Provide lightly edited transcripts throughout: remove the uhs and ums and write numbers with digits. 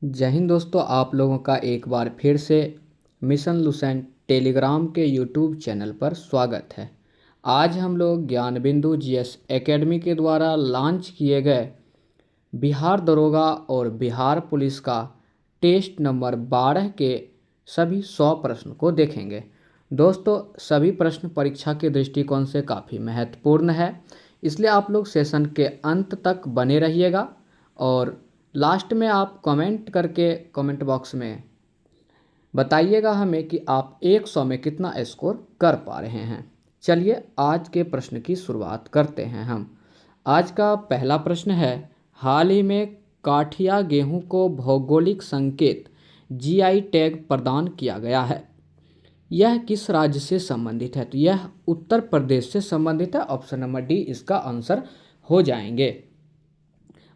जय हिंद दोस्तों, आप लोगों का एक बार फिर से मिशन लुसेंट टेलीग्राम के यूट्यूब चैनल पर स्वागत है। आज हम लोग ज्ञान बिंदु जीएस एकेडमी के द्वारा लॉन्च किए गए बिहार दरोगा और बिहार पुलिस का टेस्ट नंबर 12 के सभी 100 प्रश्न को देखेंगे। दोस्तों, सभी प्रश्न परीक्षा के दृष्टिकोण से काफ़ी महत्वपूर्ण है, इसलिए आप लोग सेशन के अंत तक बने रहिएगा और लास्ट में आप कमेंट करके कमेंट बॉक्स में बताइएगा हमें कि आप 100 में कितना स्कोर कर पा रहे हैं। चलिए आज के प्रश्न की शुरुआत करते हैं हम। आज का पहला प्रश्न है, हाल ही में काठिया गेहूं को भौगोलिक संकेत जीआई टैग प्रदान किया गया है। यह किस राज्य से संबंधित है? तो यह उत्तर प्रदेश से संबंधित है। ऑप्शन नंबर डी इसका आंसर हो जाएंगे।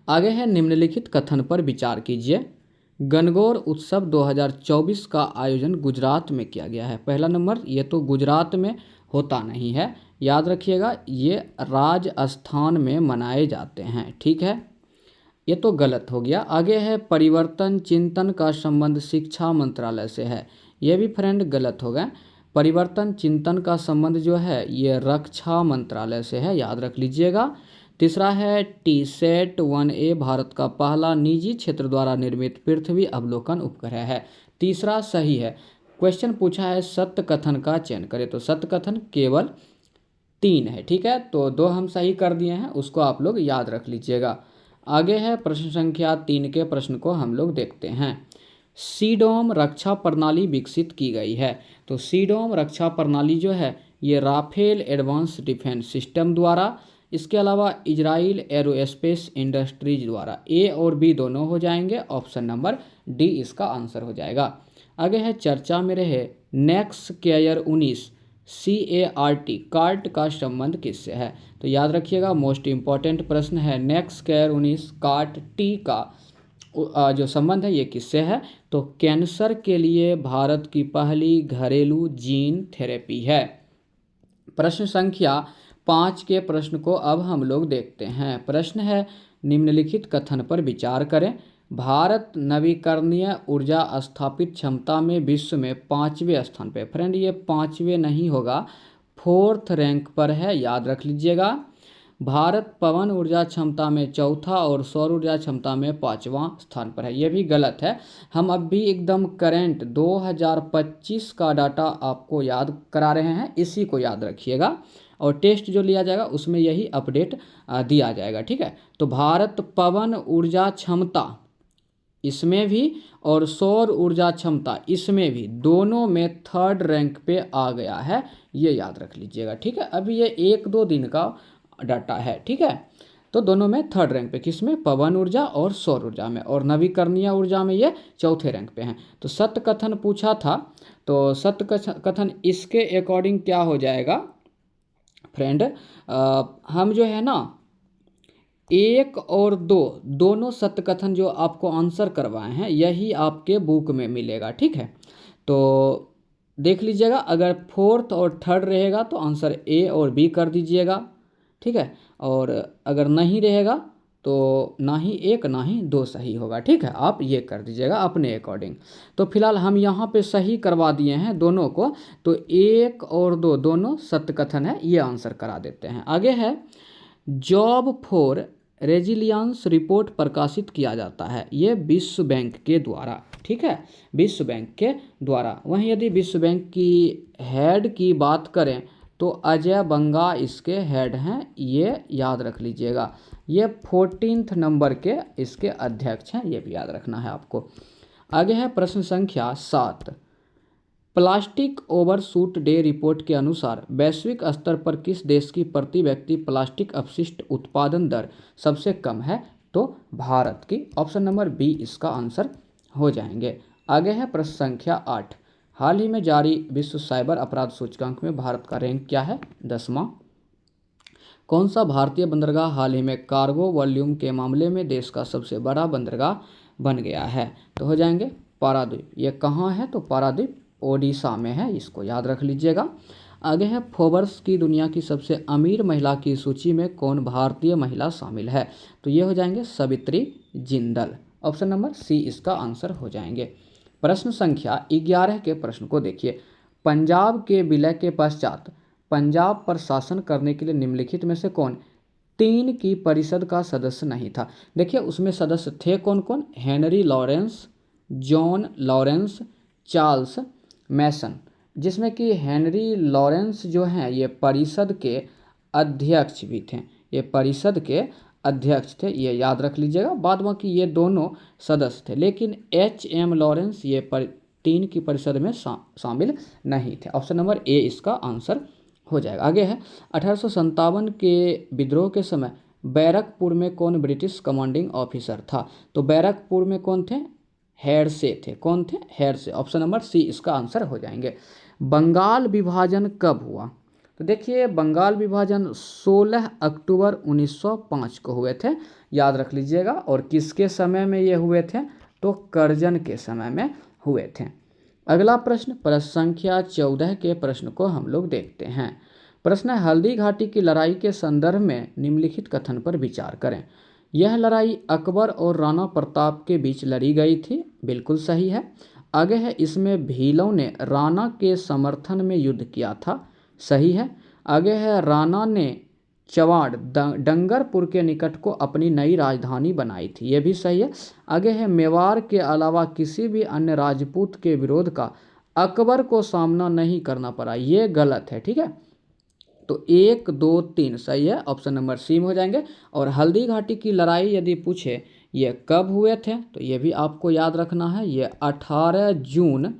आगे है, निम्नलिखित कथन पर विचार कीजिए। गणगौर उत्सव 2024 का आयोजन गुजरात में किया गया है। पहला नंबर, ये तो गुजरात में होता नहीं है, याद रखिएगा, ये राजस्थान में मनाए जाते हैं। ठीक है, ये तो गलत हो गया। आगे है, परिवर्तन चिंतन का संबंध शिक्षा मंत्रालय से है। ये भी फ्रेंड गलत हो गए। परिवर्तन चिंतन का संबंध जो है ये रक्षा मंत्रालय से है, याद रख लीजिएगा। तीसरा है, टीसैट 1A भारत का पहला निजी क्षेत्र द्वारा निर्मित पृथ्वी अवलोकन उपग्रह है। तीसरा सही है। क्वेश्चन पूछा है सत्य कथन का चयन करें, तो सत्य कथन केवल 3 है। ठीक है, तो 2 हम सही कर दिए हैं, उसको आप लोग याद रख लीजिएगा। आगे है, प्रश्न संख्या 3 के प्रश्न को हम लोग देखते हैं। सीडोम रक्षा प्रणाली विकसित की गई है। तो सीडोम रक्षा प्रणाली जो है ये राफेल एडवांस डिफेंस सिस्टम द्वारा, इसके अलावा इजराइल एरोस्पेस इंडस्ट्रीज द्वारा। ए और बी दोनों हो जाएंगे। ऑप्शन नंबर डी इसका आंसर हो जाएगा। आगे है, चर्चा में रहे नेक्स केयर 19 CART कार्ट का संबंध किससे है? तो याद रखिएगा, मोस्ट इम्पॉर्टेंट प्रश्न है। नेक्स केयर 19 कार्ट टी का जो संबंध है ये किससे है? तो कैंसर के लिए भारत की पहली घरेलू जीन थेरेपी है। प्रश्न संख्या 5 के प्रश्न को अब हम लोग देखते हैं। प्रश्न है, निम्नलिखित कथन पर विचार करें। भारत नवीकरणीय ऊर्जा स्थापित क्षमता में विश्व में 5वें स्थान पे। फ्रेंड ये 5वें नहीं होगा, 4th रैंक पर है, याद रख लीजिएगा। भारत पवन ऊर्जा क्षमता में 4था और सौर ऊर्जा क्षमता में 5वां स्थान पर है। ये भी गलत है। हम अब भी एकदम करेंट 2025 का डाटा आपको याद करा रहे हैं, इसी को याद रखिएगा और टेस्ट जो लिया जाएगा उसमें यही अपडेट दिया जाएगा। ठीक है, तो भारत पवन ऊर्जा क्षमता इसमें भी और सौर ऊर्जा क्षमता इसमें भी, दोनों में 3rd रैंक पे आ गया है, ये याद रख लीजिएगा। ठीक है, अभी ये 1-2 दिन का डाटा है। ठीक है, तो दोनों में 3rd रैंक पे, किसमें? पवन ऊर्जा और सौर ऊर्जा में, और नवीकरणीय ऊर्जा में ये 4थे रैंक पे हैं। तो सत्य कथन पूछा था, तो सत्य कथन इसके अकॉर्डिंग क्या हो जाएगा फ्रेंड? हम जो है ना 1 और 2 दोनों सत्य कथन जो आपको आंसर करवाए हैं यही आपके बुक में मिलेगा। ठीक है, तो देख लीजिएगा, अगर 4th और 3rd रहेगा तो आंसर ए और बी कर दीजिएगा। ठीक है, और अगर नहीं रहेगा तो ना ही 1 ना ही 2 सही होगा। ठीक है, आप ये कर दीजिएगा अपने अकॉर्डिंग। तो फिलहाल हम यहाँ पे सही करवा दिए हैं दोनों को, तो 1 और 2 दोनों सत्य कथन है, ये आंसर करा देते हैं। आगे है, जॉब फॉर रेजिलियंस रिपोर्ट प्रकाशित किया जाता है, ये विश्व बैंक के द्वारा। ठीक है, विश्व बैंक के द्वारा। वहीं यदि विश्व बैंक की हेड की बात करें तो अजय बंगा इसके हेड हैं, ये याद रख लीजिएगा। ये 14th नंबर के इसके अध्यक्ष हैं, ये भी याद रखना है आपको। आगे है, प्रश्न संख्या 7। प्लास्टिक ओवरशूट डे रिपोर्ट के अनुसार वैश्विक स्तर पर किस देश की प्रति व्यक्ति प्लास्टिक अपशिष्ट उत्पादन दर सबसे कम है? तो भारत की। ऑप्शन नंबर बी इसका आंसर हो जाएंगे। आगे है, प्रश्न संख्या 8। हाल ही में जारी विश्व साइबर अपराध सूचकांक में भारत का रैंक क्या है? 10वां। कौन सा भारतीय बंदरगाह हाल ही में कार्गो वॉल्यूम के मामले में देश का सबसे बड़ा बंदरगाह बन गया है? तो हो जाएंगे पारादीप। ये कहाँ है? तो पारादीप ओडिशा में है, इसको याद रख लीजिएगा। आगे है, फोर्ब्स की दुनिया की सबसे अमीर महिला की सूची में कौन भारतीय महिला शामिल है? तो ये हो जाएंगे Savitri Jindal. Option number C इसका आंसर हो जाएंगे। प्रश्न संख्या 11 के प्रश्न को देखिए। पंजाब के विलय के पश्चात पंजाब पर शासन करने के लिए निम्नलिखित में से कौन 3 की परिषद का सदस्य नहीं था। देखिए उसमें सदस्य थे कौन कौन, Henry Lawrence, John Lawrence, Charles Mason, जिसमें कि हेनरी लॉरेंस जो हैं ये परिषद के अध्यक्ष भी थे, ये परिषद के अध्यक्ष थे, ये याद रख लीजिएगा। बाद बाकी ये दोनों सदस्य थे, लेकिन एच.एम. लॉरेंस ये 3 की परिषद में शामिल नहीं थे। ऑप्शन नंबर ए इसका आंसर हो जाएगा। आगे है 1857 के विद्रोह के समय बैरकपुर में कौन ब्रिटिश कमांडिंग ऑफिसर था। तो बैरकपुर में कौन थे, हेडसे थे। कौन थे, हेडसे। ऑप्शन नंबर सी इसका आंसर हो जाएंगे। बंगाल विभाजन कब हुआ। तो देखिए बंगाल विभाजन 16 अक्टूबर 1905 को हुए थे, याद रख लीजिएगा। और किसके समय में ये हुए थे, तो करजन के समय में हुए थे। अगला प्रश्न संख्या 14 के प्रश्न को हम लोग देखते हैं। प्रश्न है हल्दी घाटी की लड़ाई के संदर्भ में निम्नलिखित कथन पर विचार करें। यह लड़ाई अकबर और राणा प्रताप के बीच लड़ी गई थी, बिल्कुल सही है। आगे है इसमें भीलों ने राणा के समर्थन में युद्ध किया था, सही है। आगे है राणा ने चवाड़ डंगरपुर के निकट को अपनी नई राजधानी बनाई थी, ये भी सही है। आगे है मेवाड़ के अलावा किसी भी अन्य राजपूत के विरोध का अकबर को सामना नहीं करना पड़ा, ये गलत है, ठीक है। तो 1, 2, 3 सही है, ऑप्शन नंबर सी में हो जाएंगे। और हल्दी घाटी की लड़ाई यदि पूछे ये कब हुए थे, तो ये भी आपको याद रखना है, ये 18 जून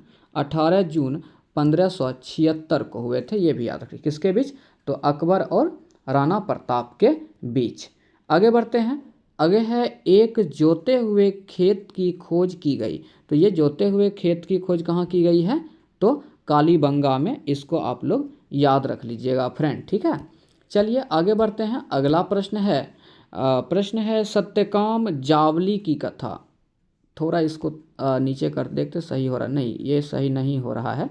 1576 को हुए थे, ये भी याद रखिए। किसके बीच, तो अकबर और राणा प्रताप के बीच। आगे बढ़ते हैं। आगे है एक जोते हुए खेत की खोज की गई। तो ये जोते हुए खेत की खोज कहाँ की गई है, तो कालीबंगा में, इसको आप लोग याद रख लीजिएगा फ्रेंड, ठीक है। चलिए आगे बढ़ते हैं। अगला प्रश्न है सत्यकाम जावली की कथा। थोड़ा इसको नीचे कर देखते, सही हो रहा, नहीं ये सही नहीं हो रहा है,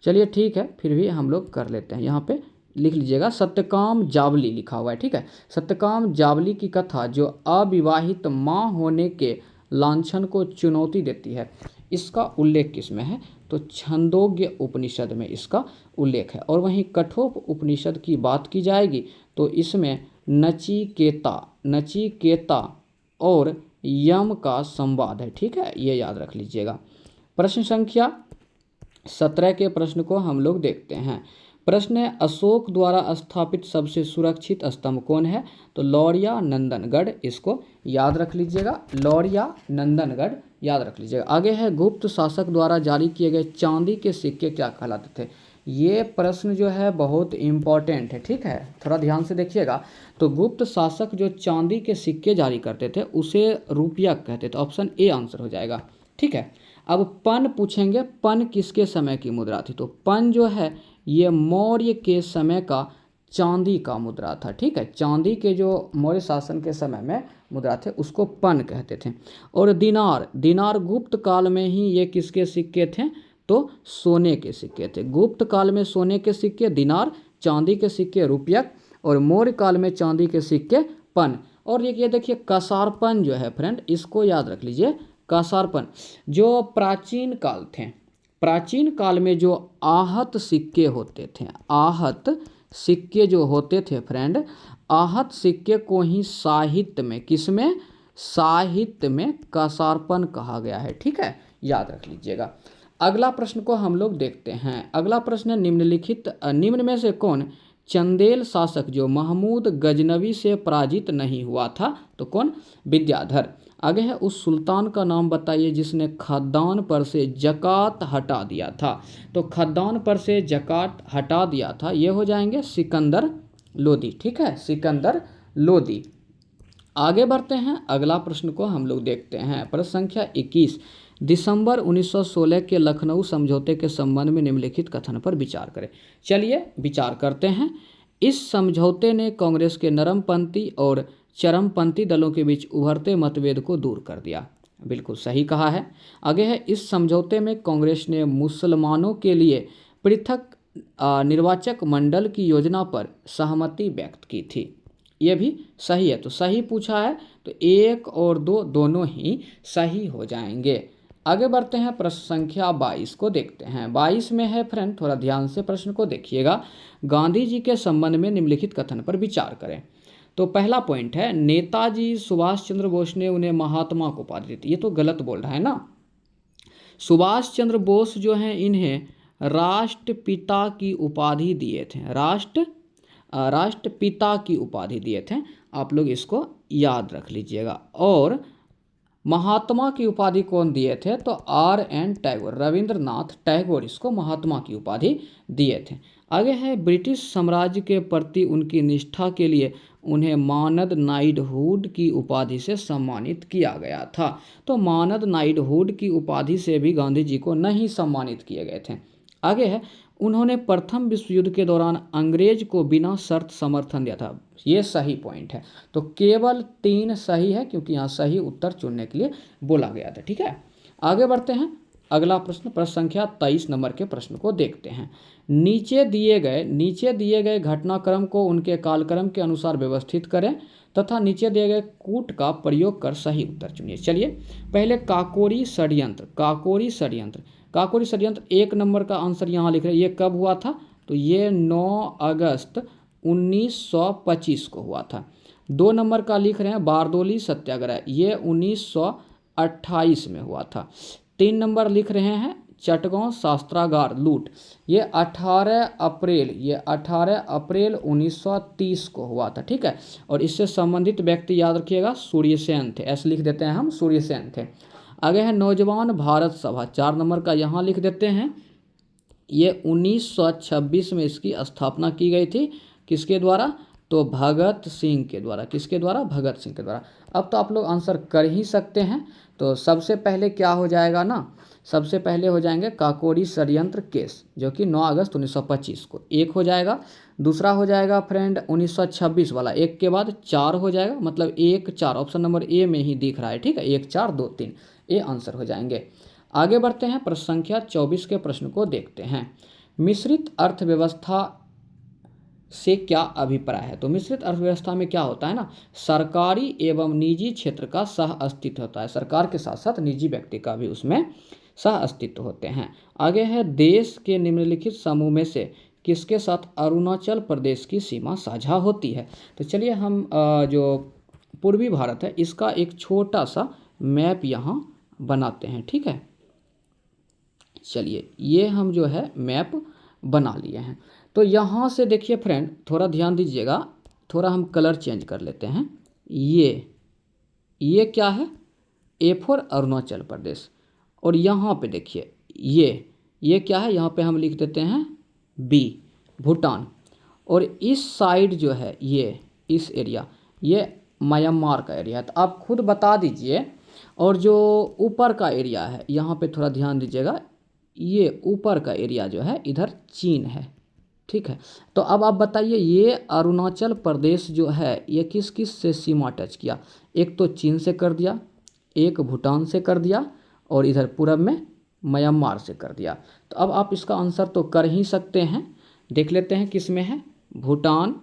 चलिए ठीक है, फिर भी हम लोग कर लेते हैं। यहाँ पे लिख लीजिएगा सत्यकाम जावली लिखा हुआ है, ठीक है। सत्यकाम जावली की कथा जो अविवाहित माँ होने के लांछन को चुनौती देती है, इसका उल्लेख किसमें है, तो छंदोग्य उपनिषद में इसका उल्लेख है। और वहीं कठोप उपनिषद की बात की जाएगी तो इसमें नचिकेता और यम का संवाद है, ठीक है, ये याद रख लीजिएगा। प्रश्न संख्या 17 के प्रश्न को हम लोग देखते हैं। प्रश्न है अशोक द्वारा स्थापित सबसे सुरक्षित स्तंभ कौन है, तो लौरिया नंदनगढ़, इसको याद रख लीजिएगा, लौरिया नंदनगढ़ याद रख लीजिएगा। आगे है गुप्त शासक द्वारा जारी किए गए चांदी के सिक्के क्या कहलाते थे। ये प्रश्न जो है बहुत इम्पॉर्टेंट है, ठीक है, थोड़ा ध्यान से देखिएगा। तो गुप्त शासक जो चांदी के सिक्के जारी करते थे उसे रुपया कहते थे, ऑप्शन ए आंसर हो जाएगा, ठीक है। अब पन पूछेंगे, पन किसके समय की मुद्रा थी, तो पन जो है ये मौर्य के समय का चांदी का मुद्रा था, ठीक है। चांदी के जो मौर्य शासन के समय में मुद्रा थे उसको पन कहते थे। और दिनार गुप्त काल में ही ये किसके सिक्के थे, तो सोने के सिक्के थे। गुप्त काल में सोने के सिक्के दिनार, चांदी के सिक्के रुपयक, और मौर्य काल में चांदी के सिक्के पन। और ये देखिए कसारपन जो है फ्रेंड, इसको याद रख लीजिए, कसारपन जो प्राचीन काल थे, प्राचीन काल में जो आहत सिक्के होते थे, आहत सिक्के जो होते थे फ्रेंड, आहत सिक्के को ही साहित्य में, किसमें, साहित्य में कसारपन कहा गया है, ठीक है, याद रख लीजिएगा। अगला प्रश्न को हम लोग देखते हैं। अगला प्रश्न है निम्न में से कौन चंदेल शासक जो महमूद गजनवी से पराजित नहीं हुआ था, तो कौन, विद्याधर। आगे है उस सुल्तान का नाम बताइए जिसने खद्दान पर से जकात हटा दिया था। तो खद्दान पर से जकात हटा दिया था, ये हो जाएंगे सिकंदर लोदी, ठीक है, सिकंदर लोदी। आगे बढ़ते हैं। अगला प्रश्न को हम लोग देखते हैं। प्रश्न संख्या 21 दिसंबर 1916 के लखनऊ समझौते के संबंध में निम्नलिखित कथन पर विचार करें। चलिए विचार करते हैं। इस समझौते ने कांग्रेस के नरमपंथी और चरमपंथी दलों के बीच उभरते मतभेद को दूर कर दिया, बिल्कुल सही कहा है। आगे है इस समझौते में कांग्रेस ने मुसलमानों के लिए पृथक निर्वाचक मंडल की योजना पर सहमति व्यक्त की थी, ये भी सही है, तो सही पूछा है तो 1 और 2 दोनों ही सही हो जाएंगे। आगे बढ़ते हैं, प्रश्न संख्या 22 को देखते हैं। 22 में है फ्रेंड, थोड़ा ध्यान से प्रश्न को देखिएगा। गांधी जी के संबंध में निम्नलिखित कथन पर विचार करें। तो पहला पॉइंट है, नेताजी सुभाष चंद्र बोस ने उन्हें महात्मा को उपाधि दी थी। ये तो गलत बोल रहा है ना। सुभाष चंद्र बोस जो हैं इन्हें राष्ट्रपिता की उपाधि दिए थे, राष्ट्रपिता की उपाधि दिए थे। आप लोग इसको याद रख लीजिएगा। और महात्मा की उपाधि कौन दिए थे? तो R.N. टैगोर, रविंद्रनाथ टैगोर इसको महात्मा की उपाधि दिए थे। आगे है, ब्रिटिश साम्राज्य के प्रति उनकी निष्ठा के लिए उन्हें मानद नाइटहुड की उपाधि से सम्मानित किया गया था। तो मानद नाइटहुड की उपाधि से भी गांधी जी को नहीं सम्मानित किए गए थे। आगे है, उन्होंने प्रथम विश्व युद्ध के दौरान अंग्रेज को बिना शर्त समर्थन दिया था। ये सही पॉइंट है। तो केवल 3 सही है, क्योंकि यहाँ सही उत्तर चुनने के लिए बोला गया था। ठीक है, आगे बढ़ते हैं। अगला प्रश्न, प्रश्न संख्या 23 नंबर के प्रश्न को देखते हैं। नीचे दिए गए घटनाक्रम को उनके कालक्रम के अनुसार व्यवस्थित करें तथा नीचे दिए गए कूट का प्रयोग कर सही उत्तर चुनिए। चलिए, पहले काकोरी षड्यंत्र 1 नंबर का आंसर यहाँ लिख रहे हैं। ये कब हुआ था? तो ये 9 अगस्त 1925 को हुआ था। 2 नंबर का लिख रहे हैं बारदोली सत्याग्रह, ये 1928 में हुआ था। 3 नंबर लिख रहे हैं चटगांव शस्त्रागार लूट, ये 18 अप्रैल 1930 को हुआ था। ठीक है, और इससे संबंधित व्यक्ति याद रखिएगा सूर्यसेन थे, ऐसे लिख देते हैं हम, सूर्यसेन थे। आगे है नौजवान भारत सभा, 4 नंबर का यहाँ लिख देते हैं। ये 1926 में इसकी स्थापना की गई थी। किसके द्वारा? तो भगत सिंह के द्वारा। किसके द्वारा? भगत सिंह के द्वारा। अब तो आप लोग आंसर कर ही सकते हैं। तो सबसे पहले क्या हो जाएगा ना, सबसे पहले हो जाएंगे काकोरी षड्यंत्र केस, जो कि 9 अगस्त 1925 को 1 हो जाएगा। दूसरा हो जाएगा फ्रेंड 1926 वाला, 1 के बाद 4 हो जाएगा, मतलब 1 4 ऑप्शन नंबर ए में ही दिख रहा है। ठीक है, 1 4 2 3 ये आंसर हो जाएंगे। आगे बढ़ते हैं, प्रश्न संख्या 24 के प्रश्न को देखते हैं। मिश्रित अर्थव्यवस्था से क्या अभिप्राय है? तो मिश्रित अर्थव्यवस्था में क्या होता है ना, सरकारी एवं निजी क्षेत्र का सह अस्तित्व होता है। सरकार के साथ साथ निजी व्यक्ति का भी उसमें सह अस्तित्व होते हैं। आगे है, देश के निम्नलिखित समूह में से किसके साथ अरुणाचल प्रदेश की सीमा साझा होती है? तो चलिए हम जो पूर्वी भारत है इसका एक छोटा सा मैप यहाँ बनाते हैं। ठीक है, चलिए ये हम जो है मैप बना लिए हैं। तो यहाँ से देखिए फ्रेंड, थोड़ा ध्यान दीजिएगा, थोड़ा हम कलर चेंज कर लेते हैं। ये क्या है? A for Arunachal Pradesh. और यहाँ पे देखिए ये क्या है? यहाँ पे हम लिख देते हैं बी, भूटान। और इस साइड जो है ये इस एरिया, ये म्यांमार का एरिया है। तो आप खुद बता दीजिए। और जो ऊपर का एरिया है, यहाँ पे थोड़ा ध्यान दीजिएगा, ये ऊपर का एरिया जो है इधर चीन है। ठीक है, तो अब आप बताइए, ये अरुणाचल प्रदेश जो है ये किस किस से सीमा टच किया? एक तो चीन से कर दिया, एक भूटान से कर दिया, और इधर पूरब में म्यांमार से कर दिया। तो अब आप इसका आंसर तो कर ही सकते हैं। देख लेते हैं किस में है, भूटान,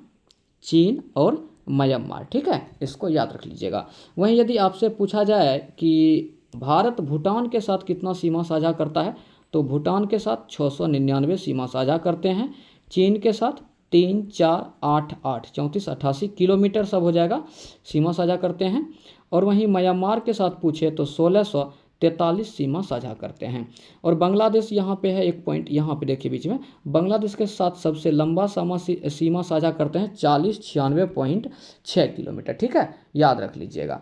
चीन और म्यांमार। ठीक है, इसको याद रख लीजिएगा। वहीं यदि आपसे पूछा जाए कि भारत भूटान के साथ कितना सीमा साझा करता है, तो भूटान के साथ 699 सीमा साझा करते हैं। चीन के साथ 3 4 8 8 34 88 किलोमीटर सब हो जाएगा, सीमा साझा करते हैं। और वहीं म्यांमार के साथ पूछे तो 1643 सीमा साझा करते हैं। और बांग्लादेश यहाँ पे है, एक पॉइंट यहाँ पे देखिए बीच में, बांग्लादेश के साथ सबसे लंबा सीमा साझा करते हैं 4096.6 किलोमीटर। ठीक है, याद रख लीजिएगा।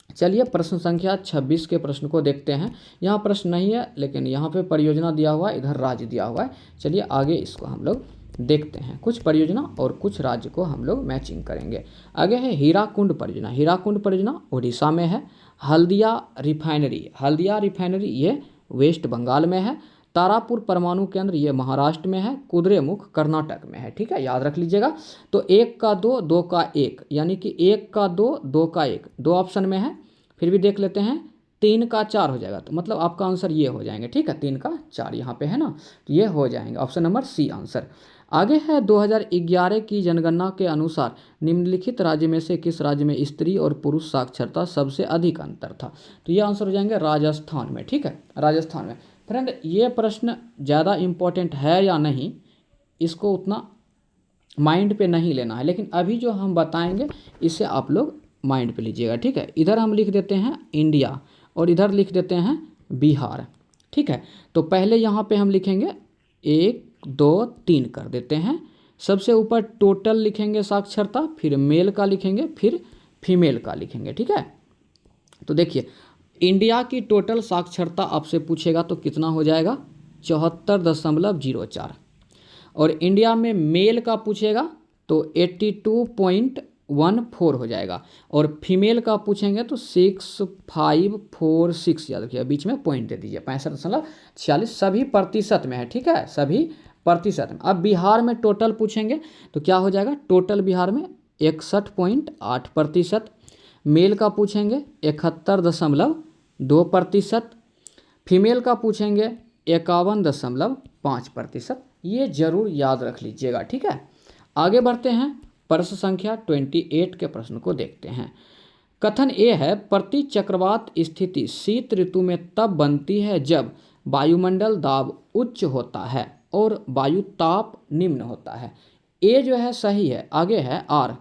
चलिए प्रश्न संख्या 26 के प्रश्न को देखते हैं। यहाँ प्रश्न नहीं है, लेकिन यहाँ पे परियोजना दिया हुआ है, इधर राज्य दिया हुआ है। चलिए आगे इसको हम लोग देखते हैं। कुछ परियोजना और कुछ राज्य को हम लोग मैचिंग करेंगे। आगे है हीराकुंड परियोजना। हीराकुंड परियोजना उड़ीसा में है। हल्दिया रिफाइनरी ये वेस्ट बंगाल में है। तारापुर परमाणु केंद्र ये महाराष्ट्र में है। कुद्रेमुख कर्नाटक में है। ठीक है, याद रख लीजिएगा। तो 1 का 2 2 का 1, यानी कि 1 का 2 2 का 1 दो ऑप्शन में है। फिर भी देख लेते हैं, 3 का 4 हो जाएगा, तो मतलब आपका आंसर ये हो जाएंगे। ठीक है, 3 का 4 यहाँ पे है ना, तो ये हो जाएंगे ऑप्शन नंबर सी आंसर। आगे है 2011 की जनगणना के अनुसार निम्नलिखित राज्य में से किस राज्य में स्त्री और पुरुष साक्षरता सबसे अधिक अंतर था। तो ये आंसर हो जाएंगे राजस्थान में। ठीक है, राजस्थान में। फ्रेंड ये प्रश्न ज़्यादा इम्पोर्टेंट है या नहीं, इसको उतना माइंड पे नहीं लेना है, लेकिन अभी जो हम बताएंगे इसे आप लोग माइंड पे लीजिएगा। ठीक है, इधर हम लिख देते हैं इंडिया और इधर लिख देते हैं बिहार। ठीक है, तो पहले यहाँ पे हम लिखेंगे 1 2 3 कर देते हैं। सबसे ऊपर टोटल लिखेंगे साक्षरता, फिर मेल का लिखेंगे, फिर फीमेल का लिखेंगे। ठीक है, तो देखिए इंडिया की टोटल साक्षरता आपसे पूछेगा तो कितना हो जाएगा 74.04, और इंडिया में मेल का पूछेगा तो 82.14 हो जाएगा, और फीमेल का पूछेंगे तो 6546, याद रखिए बीच में पॉइंट दे दीजिए, 65.46, सभी प्रतिशत में है। ठीक है, सभी प्रतिशत में। अब बिहार में टोटल पूछेंगे तो क्या हो जाएगा, टोटल बिहार में 61.8%। मेल का पूछेंगे 71.2%। फीमेल का पूछेंगे 51.5%। ये जरूर याद रख लीजिएगा। ठीक है, आगे बढ़ते हैं, प्रश्न संख्या 28 के प्रश्न को देखते हैं। कथन ए है, प्रति चक्रवात स्थिति शीत ऋतु में तब बनती है जब वायुमंडल दाब उच्च होता है और वायु ताप निम्न होता है। ए जो है सही है। आगे है आर,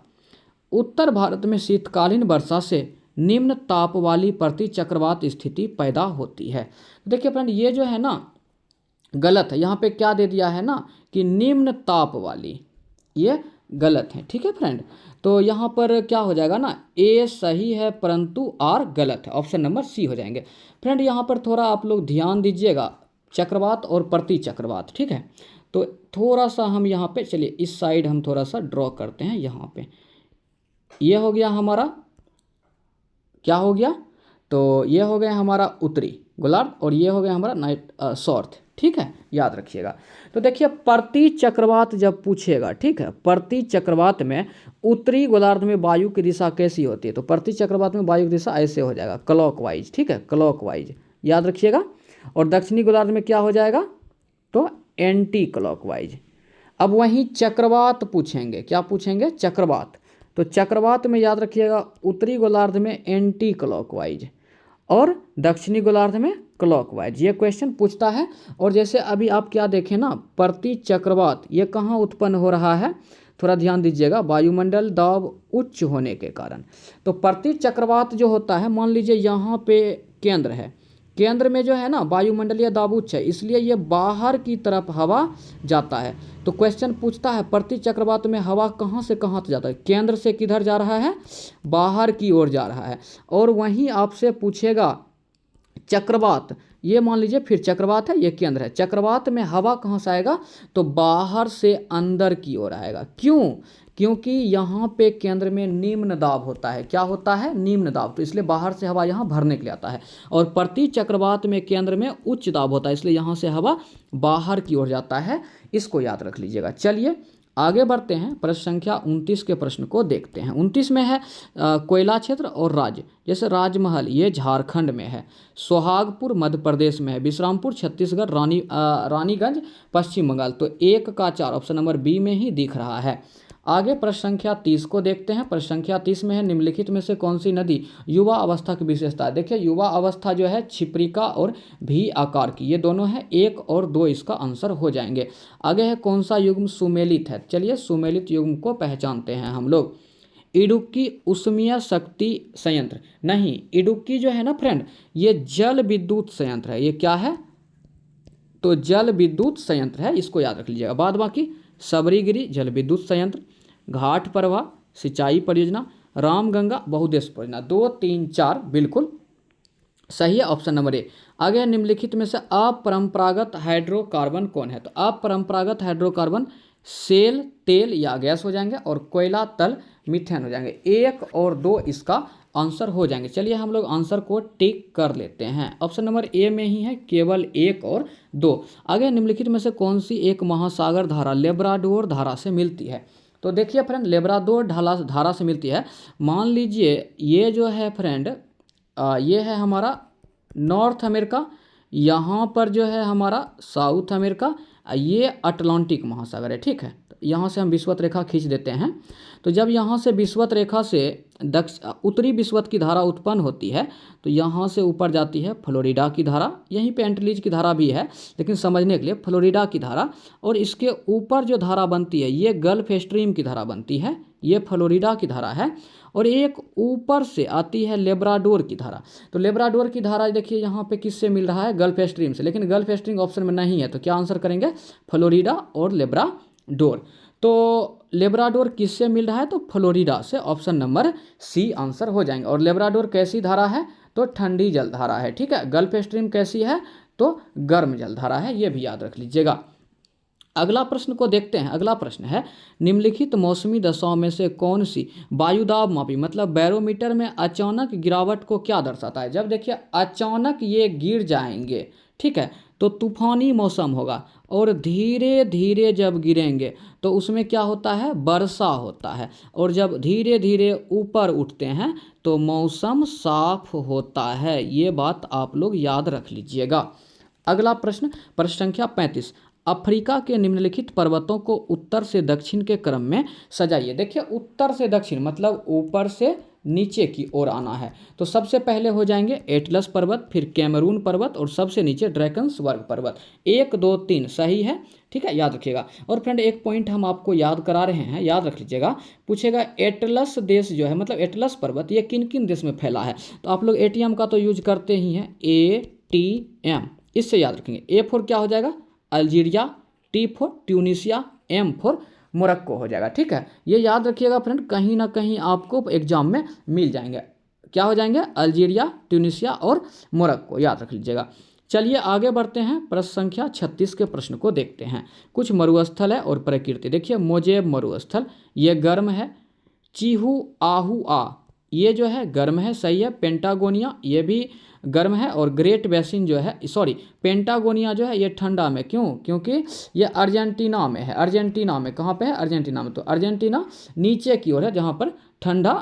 उत्तर भारत में शीतकालीन वर्षा से निम्न ताप वाली प्रति चक्रवात स्थिति पैदा होती है। देखिए फ्रेंड ये जो है ना गलत है, यहाँ पे क्या दे दिया है ना कि निम्न ताप वाली, ये गलत है। ठीक है फ्रेंड, तो यहाँ पर क्या हो जाएगा ना, ए सही है परंतु आर गलत है, ऑप्शन नंबर सी हो जाएंगे। फ्रेंड यहाँ पर थोड़ा आप लोग ध्यान दीजिएगा, चक्रवात और प्रति चक्रवात। ठीक है, तो थोड़ा सा हम यहाँ पे चलिए इस साइड हम थोड़ा सा ड्रॉ करते हैं। यहाँ पे ये हो गया हमारा, क्या हो गया, तो ये हो गया हमारा उत्तरी गोलार्ध और ये हो गया हमारा साउथ। ठीक है, याद रखिएगा। तो देखिए प्रति चक्रवात जब पूछेगा, ठीक है, प्रति चक्रवात में उत्तरी गोलार्ध में वायु की दिशा कैसी होती है, तो प्रति चक्रवात में वायु की दिशा ऐसे हो जाएगा, क्लॉकवाइज। ठीक है, क्लॉकवाइज याद रखिएगा। और दक्षिणी गोलार्ध में क्या हो जाएगा, तो एंटी क्लॉकवाइज। अब वहीं चक्रवात पूछेंगे, क्या पूछेंगे, चक्रवात, तो चक्रवात में याद रखिएगा उत्तरी गोलार्ध में एंटी क्लॉकवाइज और दक्षिणी गोलार्ध में क्लॉकवाइज, ये क्वेश्चन पूछता है। और जैसे अभी आप क्या देखें ना, प्रति चक्रवात ये कहाँ उत्पन्न हो रहा है, थोड़ा ध्यान दीजिएगा, वायुमंडल दाब उच्च होने के कारण। तो प्रति चक्रवात जो होता है, मान लीजिए यहाँ पे केंद्र है, केंद्र में जो है ना वायुमंडलीय दाब उच्च है, इसलिए ये बाहर की तरफ हवा जाता है। तो क्वेश्चन पूछता है प्रति चक्रवात में हवा कहाँ से कहाँ तक जाता है, केंद्र से किधर जा रहा है, बाहर की ओर जा रहा है। और वहीं आपसे पूछेगा चक्रवात, ये मान लीजिए फिर चक्रवात है, ये केंद्र है, चक्रवात में हवा कहाँ से आएगा, तो बाहर से अंदर की ओर आएगा। क्यों, क्योंकि यहाँ पे केंद्र में निम्न दाब होता है, क्या होता है, निम्न दाब, तो इसलिए बाहर से हवा यहाँ भरने के लिए आता है। और प्रति चक्रवात में केंद्र में उच्च दाब होता है, इसलिए यहाँ से हवा बाहर की ओर जाता है, इसको याद रख लीजिएगा। चलिए आगे बढ़ते हैं, प्रश्न संख्या 29 के प्रश्न को देखते हैं। 29 में है कोयला क्षेत्र और राज्य, जैसे राजमहल ये झारखंड में है, सोहागपुर मध्य प्रदेश में है, विश्रामपुर छत्तीसगढ़, रानीगंज पश्चिम बंगाल। तो 1 का 4 ऑप्शन नंबर बी में ही दिख रहा है। आगे प्रश्न संख्या 30 को देखते हैं। प्रश्न संख्या 30 में है, निम्नलिखित में से कौन सी नदी युवा अवस्था की विशेषता है। देखिए युवा अवस्था जो है छिप्रिका और भी आकार की, ये दोनों है, 1 और 2 इसका आंसर हो जाएंगे। आगे है कौन सा युग्म सुमेलित है, चलिए सुमेलित युग्म को पहचानते हैं हम लोग। इडुक्की उष्मीय शक्ति संयंत्र नहीं, इडुक्की जो है ना फ्रेंड ये जल विद्युत संयंत्र है, ये क्या है, तो जल विद्युत संयंत्र है, इसको याद रख लीजिएगा। बाद बाकी सबरीगिरी जल विद्युत संयंत्र, घाट प्रवाह सिंचाई परियोजना, रामगंगा बहुउद्देश्य परियोजना। 2 3 4 बिल्कुल सही है, ऑप्शन नंबर ए। आगे निम्नलिखित में से अपरंपरागत हाइड्रोकार्बन कौन है, तो अपरंपरागत हाइड्रोकार्बन सेल तेल या गैस हो जाएंगे और कोयला तल मीथेन हो जाएंगे। 1 और 2 इसका आंसर हो जाएंगे। चलिए हम लोग आंसर को टिक कर लेते हैं, ऑप्शन नंबर ए में ही है केवल 1 और 2। आगे निम्नलिखित में से कौन सी एक महासागर धारा लेब्राडोर धारा से मिलती है, तो देखिए फ्रेंड लेब्राडोर धारा से मिलती है। मान लीजिए ये जो है फ्रेंड ये है हमारा नॉर्थ अमेरिका, यहाँ पर जो है हमारा साउथ अमेरिका, ये अटलांटिक महासागर है, ठीक है। तो यहाँ से हम विषुवत रेखा खींच देते हैं। तो जब यहाँ से विषुवत रेखा से उत्तरी विषुवत की धारा उत्पन्न होती है तो यहाँ से ऊपर जाती है फ्लोरिडा की धारा, यहीं पे एंटीलीज की धारा भी है, लेकिन समझने के लिए फ्लोरिडा की धारा, और इसके ऊपर जो धारा बनती है ये गल्फ स्ट्रीम की धारा बनती है, ये फ्लोरिडा की धारा है, और एक ऊपर से आती है लेब्राडोर की धारा। तो लेब्राडोर की धारा देखिए यहाँ पे किससे मिल रहा है, गल्फ स्ट्रीम से, लेकिन गल्फ स्ट्रीम ऑप्शन में नहीं है, तो क्या आंसर करेंगे, फ्लोरिडा और लेब्राडोर। तो लेब्राडोर किससे मिल रहा है, तो फ्लोरिडा से, ऑप्शन नंबर सी आंसर हो जाएंगे। और लेब्राडोर कैसी धारा है, तो ठंडी जलधारा है, ठीक है। गल्फ स्ट्रीम कैसी है, तो गर्म जलधारा है, ये भी याद रख लीजिएगा। अगला प्रश्न को देखते हैं। अगला प्रश्न है, निम्नलिखित मौसमी दशाओं में से कौन सी वायुदाब मापी, मतलब बैरोमीटर में अचानक गिरावट को क्या दर्शाता है। जब देखिए अचानक ये गिर जाएंगे, ठीक है, तो तूफानी मौसम होगा, और धीरे धीरे जब गिरेंगे तो उसमें क्या होता है, वर्षा होता है, और जब धीरे धीरे ऊपर उठते हैं तो मौसम साफ होता है। ये बात आप लोग याद रख लीजिएगा। अगला प्रश्न, प्रश्न संख्या 35, अफ्रीका के निम्नलिखित पर्वतों को उत्तर से दक्षिण के क्रम में सजाइए। देखिए उत्तर से दक्षिण मतलब ऊपर से नीचे की ओर आना है, तो सबसे पहले हो जाएंगे एटलस पर्वत, फिर कैमरून पर्वत, और सबसे नीचे ड्रैकन्सबर्ग पर्वत। 1 2 3 सही है, ठीक है, याद रखिएगा। और फ्रेंड एक पॉइंट हम आपको याद करा रहे हैं, याद रख लीजिएगा। पूछेगा एटलस देश जो है, मतलब एटलस पर्वत ये किन किन देश में फैला है, तो आप लोग एटीएम का तो यूज करते ही हैं, ATM, इससे याद रखेंगे। A फॉर क्या हो जाएगा, Algeria, T for Tunisia, M for Morocco हो जाएगा, ठीक है। ये याद रखिएगा फ्रेंड, कहीं ना कहीं आपको एग्जाम में मिल जाएंगे। क्या हो जाएंगे, अल्जीरिया, ट्यूनिसिया और मोरक्को, याद रख लीजिएगा। चलिए आगे बढ़ते हैं, प्रश्न संख्या 36 के प्रश्न को देखते हैं। कुछ मरुस्थल है और प्रकृति। देखिए मोजेब मरुस्थल ये गर्म है, चीहू आहू आ ये जो है गर्म है, सही है। पेंटागोनिया ये भी गर्म है, और ग्रेट बेसिन जो है, सॉरी पेंटागोनिया जो है ये ठंडा में, क्यों, क्योंकि ये अर्जेंटीना में है। अर्जेंटीना में कहाँ पे है, अर्जेंटीना में, तो अर्जेंटीना नीचे की ओर है जहाँ पर ठंडा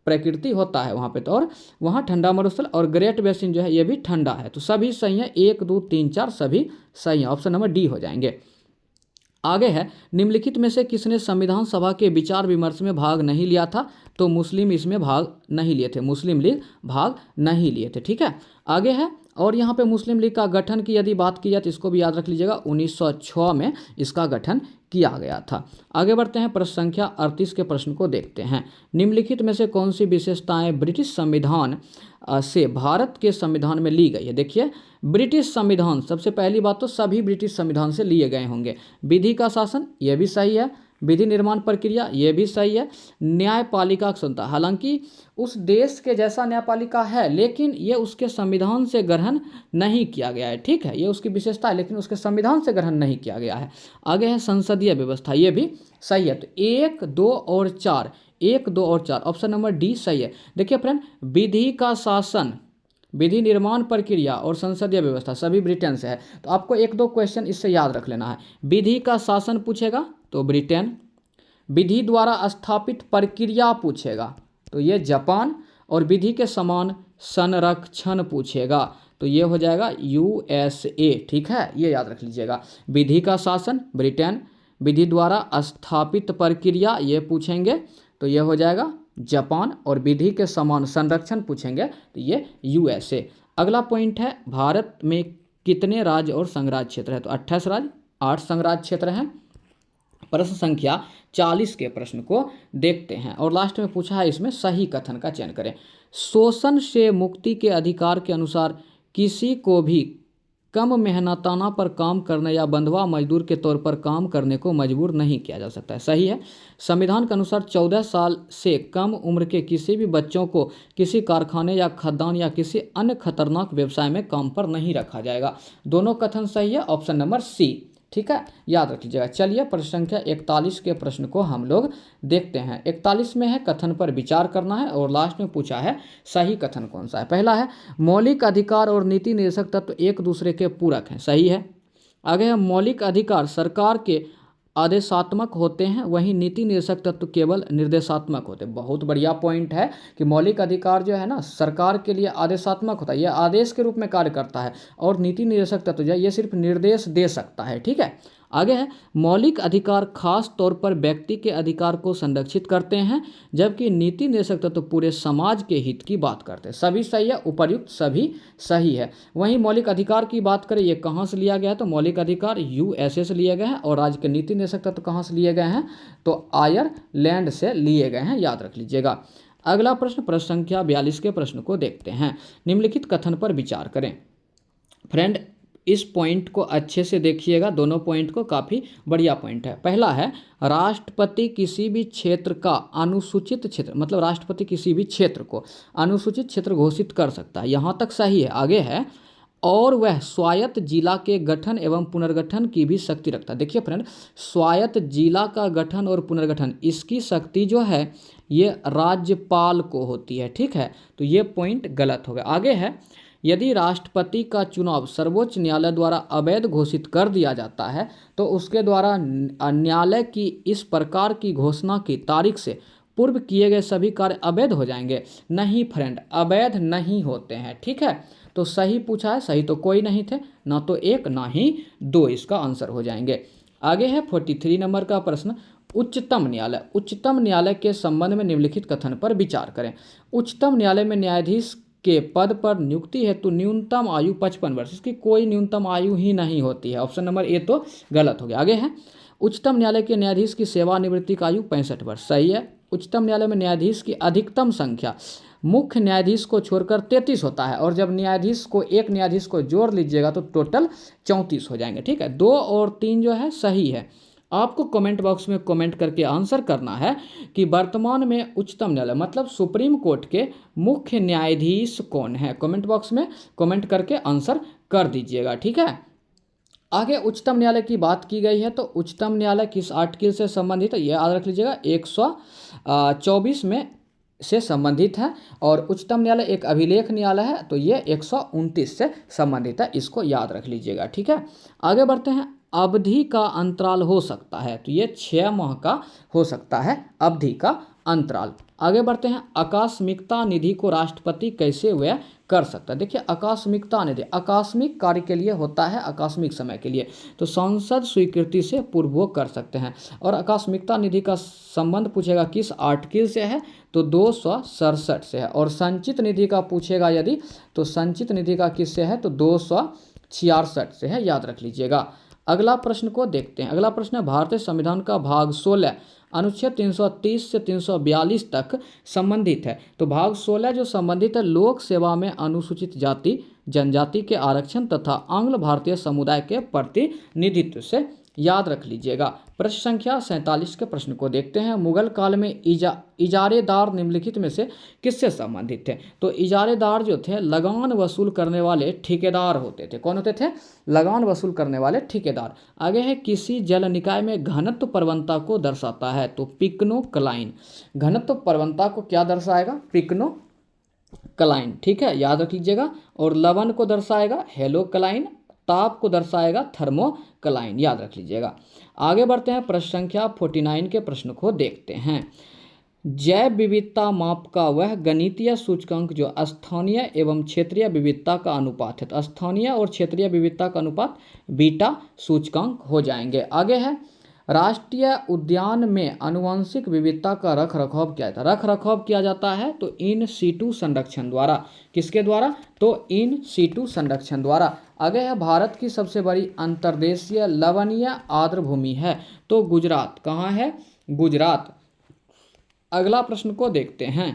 प्रकृति होता है वहाँ पे, तो और वहाँ ठंडा मरुस्थल, और ग्रेट बेसिन जो है ये भी ठंडा है। तो सभी सही है, 1 2 3 4 सभी सही है, ऑप्शन नंबर डी हो जाएंगे। आगे है, निम्नलिखित में से किसने संविधान सभा के विचार विमर्श में भाग नहीं लिया था, तो मुस्लिम इसमें भाग नहीं लिए थे, मुस्लिम लीग भाग नहीं लिए थे, ठीक है। आगे है, और यहाँ पे मुस्लिम लीग का गठन की यदि बात की जाए तो इसको भी याद रख लीजिएगा, 1906 में इसका गठन किया गया था। आगे बढ़ते हैं, प्रश्न संख्या 38 के प्रश्न को देखते हैं। निम्नलिखित में से कौन सी विशेषताएं ब्रिटिश संविधान से भारत के संविधान में ली गई है। देखिए ब्रिटिश संविधान, सबसे पहली बात तो सभी ब्रिटिश संविधान से लिए गए होंगे। विधि का शासन ये भी सही है, विधि निर्माण प्रक्रिया ये भी सही है, न्यायपालिका क्षमता, हालांकि उस देश के जैसा न्यायपालिका है लेकिन ये उसके संविधान से ग्रहण नहीं किया गया है, ठीक है, ये उसकी विशेषता है लेकिन उसके संविधान से ग्रहण नहीं किया गया है। आगे है संसदीय व्यवस्था, ये भी सही है। तो 1 2 और 4, 1 2 और 4 ऑप्शन नंबर डी सही है। देखिए फ्रेंड, विधि का शासन, विधि निर्माण प्रक्रिया और संसदीय व्यवस्था सभी ब्रिटेन से है, तो आपको 1 2 क्वेश्चन इससे याद रख लेना है। विधि का शासन पूछेगा तो ब्रिटेन, विधि द्वारा स्थापित प्रक्रिया पूछेगा तो ये जापान, और विधि के समान संरक्षण पूछेगा तो ये हो जाएगा USA, ठीक है, ये याद रख लीजिएगा। विधि का शासन ब्रिटेन, विधि द्वारा स्थापित प्रक्रिया ये पूछेंगे तो ये हो जाएगा जापान, और विधि के समान संरक्षण पूछेंगे तो ये USA। अगला पॉइंट है, भारत में कितने राज्य और संघराज्य क्षेत्र है, तो 28 राज्य 8 संघराज्य क्षेत्र हैं। प्रश्न संख्या 40 के प्रश्न को देखते हैं, और लास्ट में पूछा है इसमें सही कथन का चयन करें। शोषण से मुक्ति के अधिकार के अनुसार किसी को भी कम मेहनताना पर काम करने या बंधुआ मजदूर के तौर पर काम करने को मजबूर नहीं किया जा सकता है, सही है। संविधान के अनुसार 14 साल से कम उम्र के किसी भी बच्चों को किसी कारखाने या खदान या किसी अन्य खतरनाक व्यवसाय में काम पर नहीं रखा जाएगा। दोनों कथन सही है, ऑप्शन नंबर सी, ठीक है, याद रख लीजिएगा। चलिए प्रश्न संख्या 41 के प्रश्न को हम लोग देखते हैं। 41 में है कथन पर विचार करना है, और लास्ट में पूछा है सही कथन कौन सा है। पहला है मौलिक अधिकार और नीति निर्देशक तत्व एक दूसरे के पूरक हैं, सही है। आगे है मौलिक अधिकार सरकार के आदेशात्मक होते हैं, वहीं नीति निर्देशक तत्व केवल निर्देशात्मक होते हैं। बहुत बढ़िया पॉइंट है कि मौलिक अधिकार जो है ना सरकार के लिए आदेशात्मक होता है, यह आदेश के रूप में कार्य करता है, और नीति निर्देशक तत्व जो है ये सिर्फ निर्देश दे सकता है। ठीक है, आगे है मौलिक अधिकार खास तौर पर व्यक्ति के अधिकार को संरक्षित करते हैं, जबकि नीति निर्देशक तत्व पूरे समाज के हित की बात करते हैं। सभी सही है, उपर्युक्त सभी सही है। वहीं मौलिक अधिकार की बात करें, ये कहाँ से लिया गया है, तो मौलिक अधिकार यूएसए से लिए गए हैं, और राज्य के नीति निर्देशक तत्व कहाँ से लिए गए हैं, तो आयरलैंड से लिए गए हैं, याद रख लीजिएगा। अगला प्रश्न, प्रश्न संख्या 42 के प्रश्न को देखते हैं। निम्नलिखित कथन पर विचार करें। फ्रेंड, इस पॉइंट को अच्छे से देखिएगा, दोनों पॉइंट को, काफ़ी बढ़िया पॉइंट है। पहला है राष्ट्रपति किसी भी क्षेत्र का अनुसूचित क्षेत्र, मतलब राष्ट्रपति किसी भी क्षेत्र को अनुसूचित क्षेत्र घोषित कर सकता है, यहाँ तक सही है। आगे है और वह स्वायत्त जिला के गठन एवं पुनर्गठन की भी शक्ति रखता है। देखिए फ्रेंड, स्वायत्त जिला का गठन और पुनर्गठन, इसकी शक्ति जो है ये राज्यपाल को होती है। ठीक है, तो ये पॉइंट गलत हो गया। आगे है यदि राष्ट्रपति का चुनाव सर्वोच्च न्यायालय द्वारा अवैध घोषित कर दिया जाता है तो उसके द्वारा न्यायालय की इस प्रकार की घोषणा की तारीख से पूर्व किए गए सभी कार्य अवैध हो जाएंगे। नहीं फ्रेंड, अवैध नहीं होते हैं। ठीक है, तो सही पूछा है, सही तो कोई नहीं थे, ना तो एक ना ही दो, इसका आंसर हो जाएंगे। आगे है 43 नंबर का प्रश्न, उच्चतम न्यायालय। उच्चतम न्यायालय के संबंध में निम्नलिखित कथन पर विचार करें। उच्चतम न्यायालय में न्यायाधीश के पद पर नियुक्ति हेतु न्यूनतम आयु 55 वर्ष, इसकी कोई न्यूनतम आयु ही नहीं होती है। ऑप्शन नंबर ए तो गलत हो गया। आगे है उच्चतम न्यायालय के न्यायाधीश की सेवानिवृत्ति का आयु 65 वर्ष, सही है। उच्चतम न्यायालय में न्यायाधीश की अधिकतम संख्या मुख्य न्यायाधीश को छोड़कर 33 होता है, और जब न्यायाधीश को एक न्यायाधीश को जोड़ लीजिएगा तो टोटल 34 हो जाएंगे। ठीक है, 2 और 3 जो है सही है। आपको कमेंट बॉक्स में कमेंट करके आंसर करना है कि वर्तमान में उच्चतम न्यायालय मतलब सुप्रीम कोर्ट के मुख्य न्यायाधीश कौन है। कमेंट बॉक्स में कमेंट करके आंसर कर दीजिएगा। ठीक है, आगे उच्चतम न्यायालय की बात की गई है, तो उच्चतम न्यायालय किस आर्टिकल से संबंधित है, ये याद रख लीजिएगा, 124 में से संबंधित है। और उच्चतम न्यायालय एक अभिलेख न्यायालय है, तो ये 129 से संबंधित है, इसको याद रख लीजिएगा। ठीक है, आगे बढ़ते हैं। अवधि का अंतराल हो सकता है, तो ये 6 माह का हो सकता है अवधि का अंतराल। आगे बढ़ते हैं। आकस्मिकता निधि को राष्ट्रपति कैसे व्यय कर सकता है। देखिए आकस्मिकता निधि आकस्मिक कार्य के लिए होता है, आकस्मिक समय के लिए, तो संसद स्वीकृति से पूर्व वो कर सकते हैं। और आकस्मिकता निधि का संबंध पूछेगा किस आर्टिकल से है, तो 267 से है। और संचित निधि का पूछेगा यदि, तो संचित निधि का किससे है, तो 266 से है, याद रख लीजिएगा। अगला प्रश्न को देखते हैं। अगला प्रश्न है भारतीय संविधान का भाग 16 अनुच्छेद 330 से 342 तक संबंधित है। तो भाग 16 जो संबंधित है लोक सेवा में अनुसूचित जाति जनजाति के आरक्षण तथा आंग्ल भारतीय समुदाय के प्रतिनिधित्व से, याद रख लीजिएगा। प्रश्न संख्या 47 के प्रश्न को देखते हैं। मुगल काल में इजारेदार निम्नलिखित में से किससे संबंधित थे। तो इजारेदार जो थे लगान वसूल करने वाले ठेकेदार होते थे। कौन होते थे, लगान वसूल करने वाले ठेकेदार। आगे है किसी जल निकाय में घनत्व प्रवणता को दर्शाता है, तो पिकनो क्लाइन। घनत्व प्रवणता को क्या दर्शाएगा, पिकनो क्लाइन। ठीक है, याद रख लीजिएगा। और लवण को दर्शाएगा हेलो क्लाइन, ताप को दर्शाएगा थर्मोक्लाइन, याद रख लीजिएगा। आगे बढ़ते हैं। प्रश्न संख्या 49 के प्रश्न को देखते हैं। जैव विविधता माप का वह गणितीय सूचकांक जो स्थानीय एवं क्षेत्रीय विविधता का अनुपात है, तो स्थानीय और क्षेत्रीय विविधता का अनुपात बीटा सूचकांक हो जाएंगे। आगे है राष्ट्रीय उद्यान में आनुवंशिक विविधता का रख रखाव किया जाता है। रख रखाव किया जाता है तो इन सीटू संरक्षण द्वारा। किसके द्वारा, तो इन सीटू संरक्षण द्वारा। आगे है भारत की सबसे बड़ी अंतर्देशीय लवणीय आर्द्र भूमि है, तो गुजरात। कहाँ है, गुजरात। अगला प्रश्न को देखते हैं।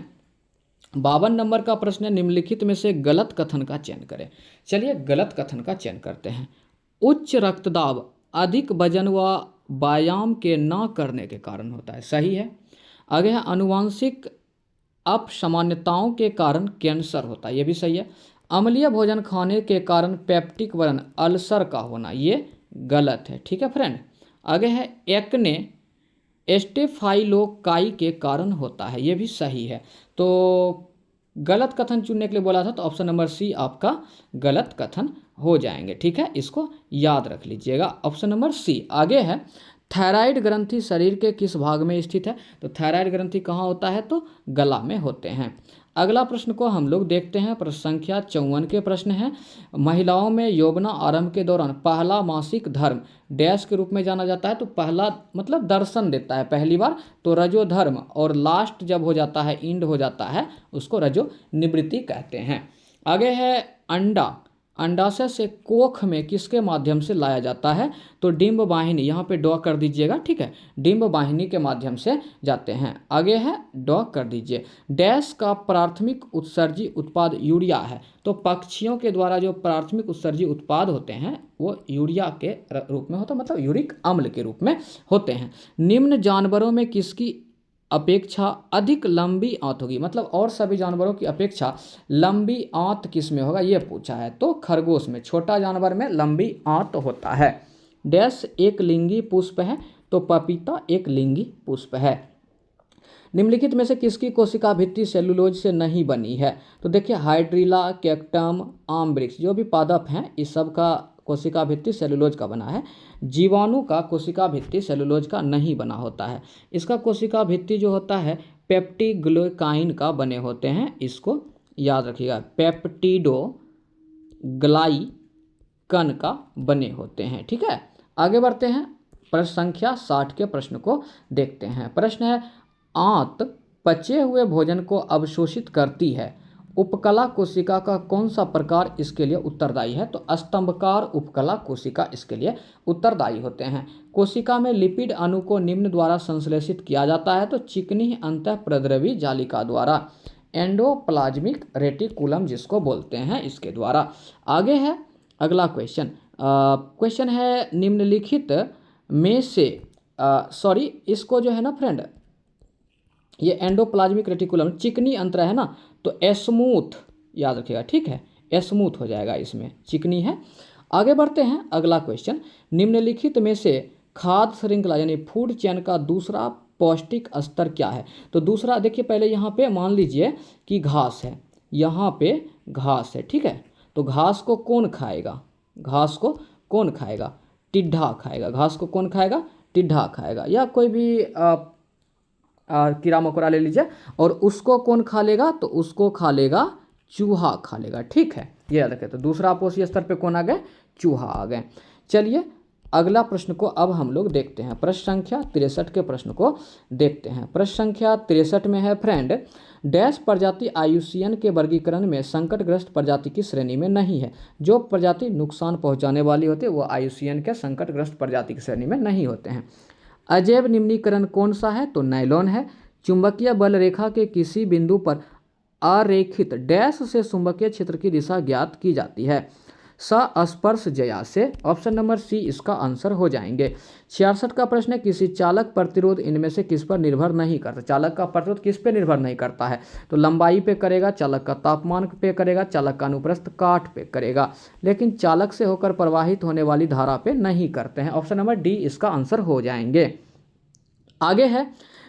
52 नंबर का प्रश्न है निम्नलिखित में से गलत कथन का चयन करें। चलिए गलत कथन का चयन करते हैं। उच्च रक्तदाब अधिक वजन व व्यायाम के न करने के कारण होता है, सही है। आगे है आनुवांशिक अपसामान्यताओं के कारण कैंसर होता है, ये भी सही है। अम्लीय भोजन खाने के कारण पेप्टिक वर्न अल्सर का होना, ये गलत है। ठीक है फ्रेंड। आगे है एक्ने स्टेफाइलोकाई के कारण होता है, ये भी सही है। तो गलत कथन चुनने के लिए बोला था, तो ऑप्शन नंबर सी आपका गलत कथन हो जाएंगे। ठीक है, इसको याद रख लीजिएगा, ऑप्शन नंबर सी। आगे है थायराइड ग्रंथि शरीर के किस भाग में स्थित है? तो थायराइड ग्रंथि कहाँ होता है? तो गला में होते हैं। अगला प्रश्न को हम लोग देखते हैं। प्रश्न संख्या 54 के प्रश्न है, महिलाओं में यौवना आरंभ के दौरान पहला मासिक धर्म डैश के रूप में जाना जाता है? तो पहला मतलब दर्शन देता है पहली बार, तो रजो धर्म, और लास्ट जब हो जाता है, इंड हो जाता है, उसको रजो निवृत्ति कहते हैं। आगे है अंडा, अंडाशय से कोख में किसके माध्यम से लाया जाता है? तो डिंब वाहिनी, यहाँ पे डॉ कर दीजिएगा, ठीक है, डिंब वाहिनी के माध्यम से जाते हैं। आगे है डॉ कर दीजिए। डैश का प्राथमिक उत्सर्जी उत्पाद यूरिया है, तो पक्षियों के द्वारा जो प्राथमिक उत्सर्जी उत्पाद होते हैं वो यूरिया के रूप में होता है, मतलब यूरिक अम्ल के रूप में होते हैं। निम्न जानवरों में किसकी अपेक्षा अधिक लंबी आंत होगी? मतलब और सभी जानवरों की अपेक्षा लंबी आंत किस में होगा, ये पूछा है। तो खरगोश में, छोटा जानवर में लंबी आंत होता है। डैश एक लिंगी पुष्प है, तो पपीता एक लिंगी पुष्प है। निम्नलिखित में से किसकी कोशिका भित्ति सेलुलोज से नहीं बनी है? तो देखिए हाइड्रिला, कैक्टम, आम वृक्ष, जो भी पादप हैं इस सब का कोशिका भित्ति सेलुलोज का बना है। जीवाणु का कोशिका भित्ति सेलुलोज का नहीं बना होता है। इसका कोशिका भित्ति जो होता है पेप्टिग्लोकाइन का बने होते हैं, इसको याद रखिएगा, पेप्टिडोग्लाइकन का बने होते हैं, ठीक है। आगे बढ़ते हैं, प्रश्न संख्या 60 के प्रश्न को देखते हैं। प्रश्न है, आंत पचे हुए भोजन को अवशोषित करती है, उपकला कोशिका का कौन सा प्रकार इसके लिए उत्तरदायी है? तो स्तंभकार उपकला कोशिका इसके लिए उत्तरदायी होते हैं। कोशिका में लिपिड अणु को निम्न द्वारा संश्लेषित किया जाता है, तो चिकनी अंतःप्रद्रवी जालिका द्वारा, एंडोप्लाज्मिक रेटिकुलम जिसको बोलते हैं, इसके द्वारा। आगे है अगला क्वेश्चन, क्वेश्चन है निम्नलिखित में से इसको जो है ना फ्रेंड, ये एंडोप्लाज्मिक रेटिकुलम चिकनी अंतर है ना, तो एस्मूथ याद रखिएगा, ठीक है, एस्मूथ हो जाएगा, इसमें चिकनी है। आगे बढ़ते हैं, अगला क्वेश्चन, निम्नलिखित में से खाद्य श्रृंखला यानी फूड चेन का दूसरा पौष्टिक स्तर क्या है? तो दूसरा देखिए, पहले यहाँ पे मान लीजिए कि घास है, यहाँ पे घास है, ठीक है, तो घास को कौन खाएगा? घास को कौन खाएगा? टिड्ढा खाएगा। घास को कौन खाएगा? टिड्ढा खाएगा, या कोई भी कीड़ा मकोड़ा ले लीजिए, और उसको कौन खा लेगा? तो उसको खा लेगा चूहा खा लेगा, ठीक है, ये याद रखें। तो दूसरा पोषी स्तर पे कौन आ गए? चूहा आ गए। चलिए अगला प्रश्न को अब हम लोग देखते हैं। प्रश्न संख्या 63 के प्रश्न को देखते हैं। प्रश्न संख्या 63 में है, फ्रेंड, डैश प्रजाति आयुषीयन के वर्गीकरण में संकटग्रस्त प्रजाति की श्रेणी में नहीं है। जो प्रजाति नुकसान पहुंचाने वाली होती है वो आयुषीयन के संकटग्रस्त प्रजाति की श्रेणी में नहीं होते हैं। अजैव निम्नीकरण कौन सा है? तो नायलॉन है। चुंबकीय बल रेखा के किसी बिंदु पर आरेखित डैश से चुंबकीय क्षेत्र की दिशा ज्ञात की जाती है। स्पर्श जया से, ऑप्शन नंबर सी इसका आंसर हो जाएंगे। 66 का प्रश्न है, किसी चालक प्रतिरोध इनमें से किस पर निर्भर नहीं करता? चालक का प्रतिरोध किस पे निर्भर नहीं करता है? तो लंबाई पे करेगा, चालक का तापमान पे करेगा, चालक का अनुप्रस्थ काट पे करेगा, लेकिन चालक से होकर प्रवाहित होने वाली धारा पे नहीं करते हैं। ऑप्शन नंबर डी इसका आंसर हो जाएंगे। आगे है,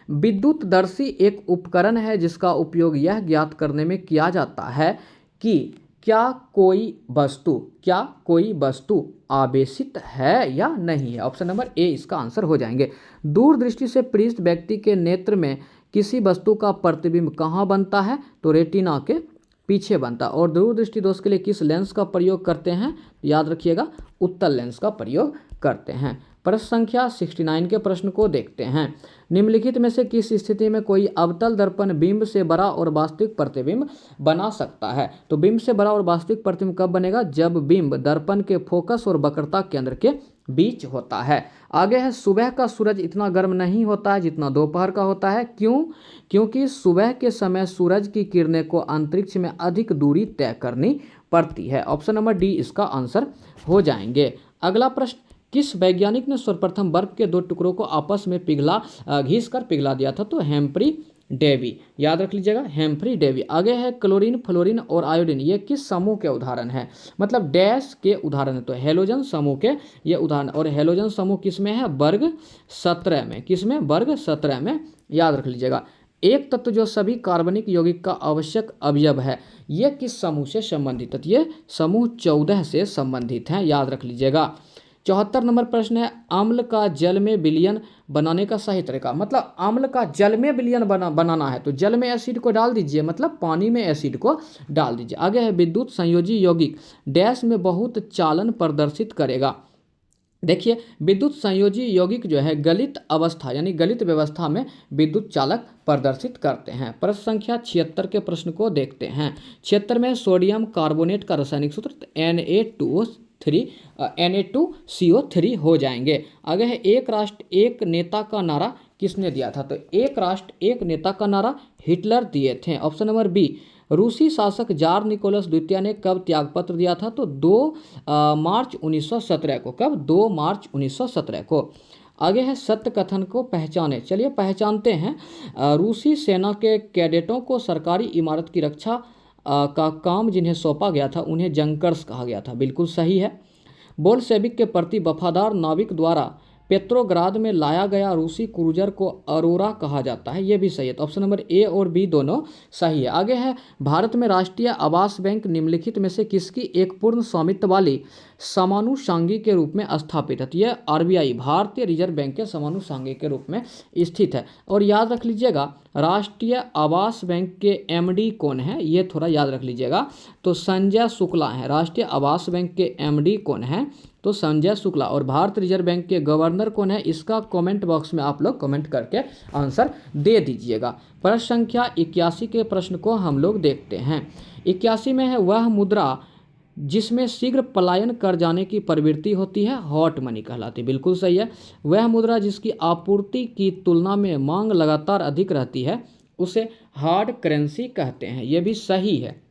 विद्युतदर्शी एक उपकरण है जिसका उपयोग यह ज्ञात करने में किया जाता है कि क्या कोई वस्तु आवेशित है या नहीं है। ऑप्शन नंबर ए इसका आंसर हो जाएंगे। दूरदृष्टि से पीड़ित व्यक्ति के नेत्र में किसी वस्तु का प्रतिबिंब कहाँ बनता है? तो रेटिना के पीछे बनता है। और दूरदृष्टि दोष के लिए किस लेंस का प्रयोग करते हैं? याद रखिएगा, उत्तल लेंस का प्रयोग करते हैं। प्रश्न संख्या 69 के प्रश्न को देखते हैं। निम्नलिखित में से किस स्थिति में कोई अवतल दर्पण बिंब से बड़ा और वास्तविक प्रतिबिंब बना सकता है? तो बिंब से बड़ा और वास्तविक प्रतिबिंब कब बनेगा? जब बिंब दर्पण के फोकस और वक्रता केंद्र के बीच होता है। आगे है, सुबह का सूरज इतना गर्म नहीं होता है जितना दोपहर का होता है। क्यों? क्योंकि सुबह के समय सूरज की किरणें को अंतरिक्ष में अधिक दूरी तय करनी पड़ती है। ऑप्शन नंबर डी इसका आंसर हो जाएंगे। अगला प्रश्न, किस वैज्ञानिक ने सर्वप्रथम बर्फ के दो टुकड़ों को आपस में घिस कर पिघला दिया था? तो हेम्फ्री डेवी, याद रख लीजिएगा, हेम्फ्री डेवी। आगे है, क्लोरीन, फ्लोरीन और आयोडीन ये किस समूह के उदाहरण है? मतलब डैश के उदाहरण है, तो हेलोजन समूह के ये उदाहरण। और हेलोजन समूह किस में है? वर्ग 17 में। किस में? वर्ग 17 में, याद रख लीजिएगा। एक तत्व जो सभी कार्बनिक यौगिक का आवश्यक अवयव है, ये किस समूह से संबंधित है? ये समूह 14 से संबंधित है, याद रख लीजिएगा। 74 नंबर प्रश्न है, अम्ल का जल में विलयन बनाने का सही तरीका। मतलब अम्ल का जल में विलयन बनाना है तो जल में एसिड को डाल दीजिए, मतलब पानी में एसिड को डाल दीजिए। आगे है, विद्युत संयोजी यौगिक डैश में बहुत चालन प्रदर्शित करेगा। देखिए, विद्युत संयोजी यौगिक जो है गलित अवस्था यानी गलित व्यवस्था में विद्युत चालक प्रदर्शित करते हैं। प्रश्न संख्या 76 के प्रश्न को देखते हैं। 76 में सोडियम कार्बोनेट का रासायनिक सूत्र Na2CO3 हो जाएंगे। आगे है, एक राष्ट्र एक नेता का नारा किसने दिया था। तो एक राष्ट्र एक नेता का नारा हिटलर दिए थे। Option number B. रूसी शासक जार निकोलस द्वितीय ने कब त्यागपत्र दिया था। तो 2 मार्च 1917 को। कब? 2 मार्च 1917 को। आगे है, सत्य कथन को पहचाने। चलिए पहचानते हैं। रूसी सेना के कैडेटों को सरकारी इमारत की रक्षा का काम जिन्हें सौंपा गया था उन्हें जंकर्स कहा गया था। बिल्कुल सही है। बोल्शेविक के प्रति वफादार नाविक द्वारा पेट्रोग्राद में लाया गया रूसी क्रूजर को अरोरा कहा जाता है। ये भी सही है। तो ऑप्शन नंबर ए और बी दोनों सही है। आगे है, भारत में राष्ट्रीय आवास बैंक निम्नलिखित में से किसकी एक पूर्ण स्वामित्व वाली समानुषंगी के रूप में स्थापित है। तो यह आरबीआई भारतीय रिजर्व बैंक के समानुषंगी के रूप में स्थित है। और याद रख लीजिएगा, राष्ट्रीय आवास बैंक के एमडी कौन है, ये थोड़ा याद रख लीजिएगा। तो संजय शुक्ला है। राष्ट्रीय आवास बैंक के एमडी कौन है। तो संजय शुक्ला। और भारतीय रिजर्व बैंक के गवर्नर कौन है, इसका कमेंट बॉक्स में आप लोग कमेंट करके आंसर दे दीजिएगा। प्रश्न संख्या 81 के प्रश्न को हम लोग देखते हैं। 81 में है, वह मुद्रा जिसमें शीघ्र पलायन कर जाने की प्रवृत्ति होती है हॉट मनी कहलाती है। बिल्कुल सही है। वह मुद्रा जिसकी आपूर्ति की तुलना में मांग लगातार अधिक रहती है उसे हार्ड करेंसी कहते हैं। यह भी सही है।